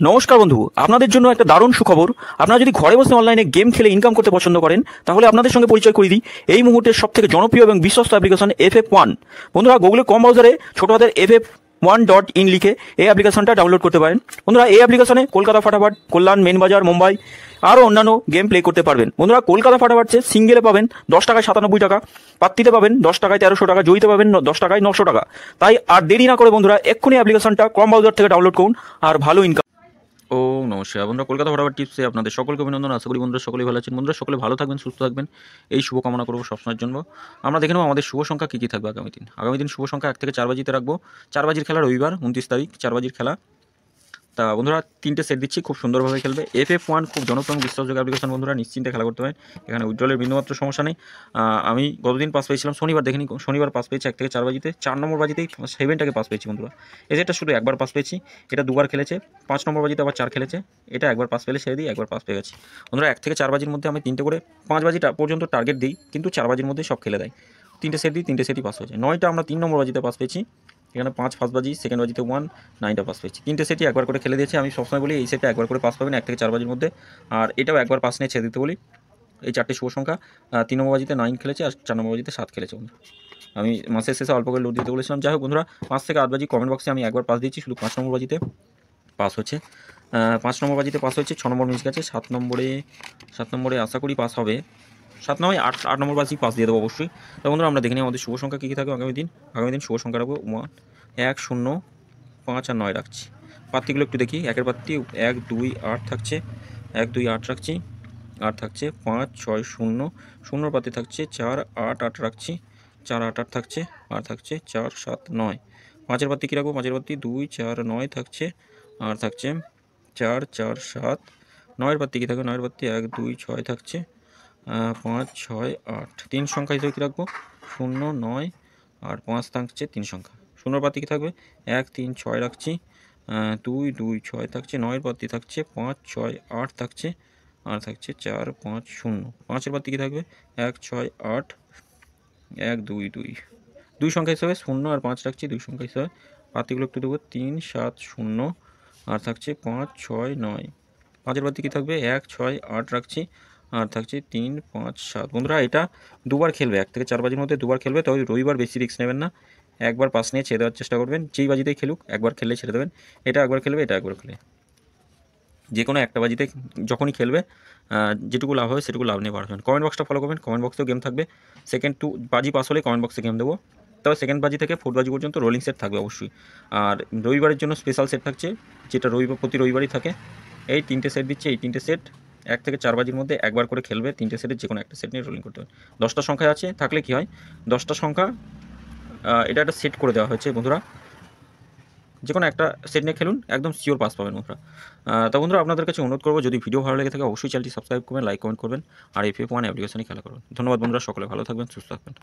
নমস্কার বন্ধু, আপনাদের জন্য একটা দারুণ সুখবর। আপনারা যদি ঘরে বসে অনলাইনে গেম খেলে ইনকাম করতে পছন্দ করেন, তাহলে আপনাদের সঙ্গে পরিচয় করে দিই এই মুহূর্তের সবথেকে জনপ্রিয় এবং বিশ্বস্ত অ্যাপ্লিকেশন FF1। বন্ধুরা, গুগলে কম ব্রাউজারে ছোট হাতের FF1.in লিখে এই অ্যাপ্লিকেশনটা ডাউনলোড করতে পারেন। বন্ধুরা, এই অ্যাপ্লিকেশনে কলকাতা ফাটাফাট, কল্যাণ, মেন বাজার, মুম্বাই আরও অন্যান্য গেম প্লে করতে পারবেন। বন্ধুরা, কলকাতা ফাটাফাট সিঙ্গেলে পাবেন 10 টাকায় 97 টাকা, পাত্তিতে পাবেন 10 টাকায় 1300 টাকা, জয়ীতে পাবেন 10 টাকায় 900 টাকা। তাই আর দেরি না করে বন্ধুরা এক্ষুনি অ্যাপ্লিকেশনটা ক্রম ব্রাউজার থেকে ডাউনলোড করুন আর ভালো ইনকাম। ও নমস্কার বন্ধুরা, কলকাতা ফটাফট টিপসে আপনাদের সকলকে অভিনন্দন। আশা করি বন্ধুরা সকলেই ভালো আছেন। বন্ধুরা, সকলে ভালো থাকবেন, সুস্থ থাকবেন, এই শুভ কামনা করবো সবসময়ের জন্য। আমরা দেখে নেব আমাদের শুভ সংখ্যা কী কী থাকবে আগামী দিন শুভ সংখ্যা 1 থেকে 4 বাজিতে রাখবো। 4 বাজির খেলা রবিবার 29 তারিখ, 4 বাজির খেলা। তা বন্ধুরা, 3টে সেট দিচ্ছি, খুব সুন্দরভাবে খেলবে। FF1 খুব জনপ্রিয় বিশ্বাসযোগ্য অ্যাপ্লিকেশন। বন্ধুরা, নিশ্চিন্তে খেলা করতে পারেন, এখানে উইথড্রলের বিন্দুমাত্র সমস্যা নেই। আমি গতদিন পাস পেয়েছিলাম, শনিবার দেখেনি, শনিবার পাস পেয়েছি 1 থেকে 4 বাজিতে। 4 নম্বর বাজিতেই 7টাকে পাস পেয়েছি বন্ধুরা। এটা শুধু একবার পাস পেয়েছি, এটা দুবার খেলেছে। 5 নম্বর বাজিতে আবার 4 খেলেছে, এটা একবার পাস পেলে ছেড়ে দিই, একবার পাস পেয়ে গেছি। বন্ধুরা, 1 থেকে 4 বাজির মধ্যে আমি 3টে করে 5 বাজি পর্যন্ত টার্গেট দিই, কিন্তু 4 বাজির মধ্যে সব খেলে দেয়। 3টে সেট দিই, 3টে সেটই পাস হয়েছে। 9টা আমরা 3 নম্বর বাজিতে পাস পেয়েছি, এখানে 5 ফার্স্ট বাজি, সেকেন্ড বাজিতে 1, 9টা পাস পেয়েছি। 3টে সেটই একবার করে খেলে দিয়েছি। আমি সবসময় বলি এই সেটটা একবার করে পাস পাবেন 1 থেকে 4 বাজির মধ্যে, আর এটাও একবার পাস নিয়ে ছেড়ে দিতে বলি। এই 4টে শুভ সংখ্যা 3 নম্বর বাজিতে 9 খেলেছে আর 4 নম্বর বাজিতে 7 খেলেছে বন্ধুরা। আমি মাসের শেষে অল্প করে লোড দিতে বলেছিলাম। যাই হোক বন্ধুরা, 5 থেকে 8 বাজি কমেন্ট বক্সে আমি একবার পাস দিয়েছি, শুধু 5 নম্বর বাজিতে পাস হচ্ছে। 5 নম্বর বাজিতে পাস হচ্ছে, 6 নম্বর মিস গেছে, 7 নম্বরে আশা করি পাস হবে। 7 নয় 8 নম্বর বাজি পাস দিয়ে দেবো অবশ্যই। তো বন্ধুরা, আমরা দেখে নিই আমাদের শুভ সংখ্যা কী কী থাকবে আগামী দিন শুভ সংখ্যা রাখবো 1, 0, 5 আর 9 রাখছি। পাত্তিগুলো একটু দেখি। একের পাত্তি 1, 2, 8 থাকছে, 1, 2, 8 রাখছি। 8 থাকছে 5, 6, 0, 0 পাত্তি থাকছে 4, 8, 8 রাখছি। 4, 8, 8 থাকছে, আর থাকছে 4, 7, 9। 5এর পাত্তি কী রাখবো? 5এর পাত্তি 2, 4, 9 থাকছে, আর থাকছে 4, 4, 7। 9এর পাত্তি কী থাকবে? 9এর পাত্তি 1, 2, 6 থাকছে, 5, 6, 8। 3 সংখ্যা হিসেবে কী রাখবো? 0, 9 আর 5 থাকছে 3 সংখ্যা। 0 পাত্তি কী থাকবে? 1, 3, 6 রাখছি, 2, 2, 6 থাকছে। 9এর পাত্তি থাকছে 5, 6, 8 থাকছে, আর থাকছে 4, 5, 0। 5এর পাত্তি কী থাকবে? 1, 6, 8, 1, 2, 2। 2 সংখ্যা হিসাবে 0 আর 5 রাখছি 2 সংখ্যা হিসাবে। পাত্তিগুলো একটু দেবো 3, 7, 0, আর থাকছে 5, 6, 9। 5এর পাত্তি কী থাকবে? 1, 6, 8 রাখছি, আর থাকছে 3, 5, 7। বন্ধুরা, এটা দুবার খেলবে, 1 থেকে 4 বাজির মধ্যে দুবার খেলবে। তবে রবিবার বেশি রিস্ক নেবেন না, একবার পাস নিয়ে ছেড়ে দেওয়ার চেষ্টা করবেন। যেই বাজিতেই খেলুক একবার খেললে ছেড়ে দেবেন। এটা একবার খেলবে, এটা একবার খেলে, যে কোনো একটা বাজিতে যখনই খেলবে যেটুকু লাভ হবে সেটুকু লাভ নিয়ে পারবেন। কমেন্ট বক্সটা ফলো করবেন, কমেন্ট বক্সেও গেম থাকবে। সেকেন্ড 2 বাজি পাস হলে কমেন্ট বক্সে গেম দেবো। তবে সেকেন্ড বাজি থেকে 4 বাজি পর্যন্ত রোলিং সেট থাকবে অবশ্যই। আর রবিবারের জন্য স্পেশাল সেট থাকছে, যেটা প্রতি রবিবারই থাকে। এই 3টে সেট দিচ্ছে, এই 3টে সেট 1 থেকে 4 বাজির মধ্যে একবার করে খেলবে। 3টে সেটের যে কোনো একটা সেট নিয়ে রোলিং করতে হবে। 10টা সংখ্যা আছে, থাকলে কী হয়? 10টা সংখ্যা এটা একটা সেট করে দেওয়া হয়েছে বন্ধুরা। যে কোনো একটা সেট নিয়ে খেলুন, একদম শিওর পাস পাবেন বন্ধুরা। তো বন্ধুরা, আপনাদের কাছে অনুরোধ করবো, যদি ভিডিও ভালো লেগে থাকে অবশ্যই চ্যানেলটি সাবস্ক্রাইব করবেন, লাইক কমেন্ট করবেন, আর FF1 অ্যাপ্লিকেশনে খেলা করবেন। ধন্যবাদ বন্ধুরা, সকলে ভালো থাকবেন, সুস্থ থাকবেন।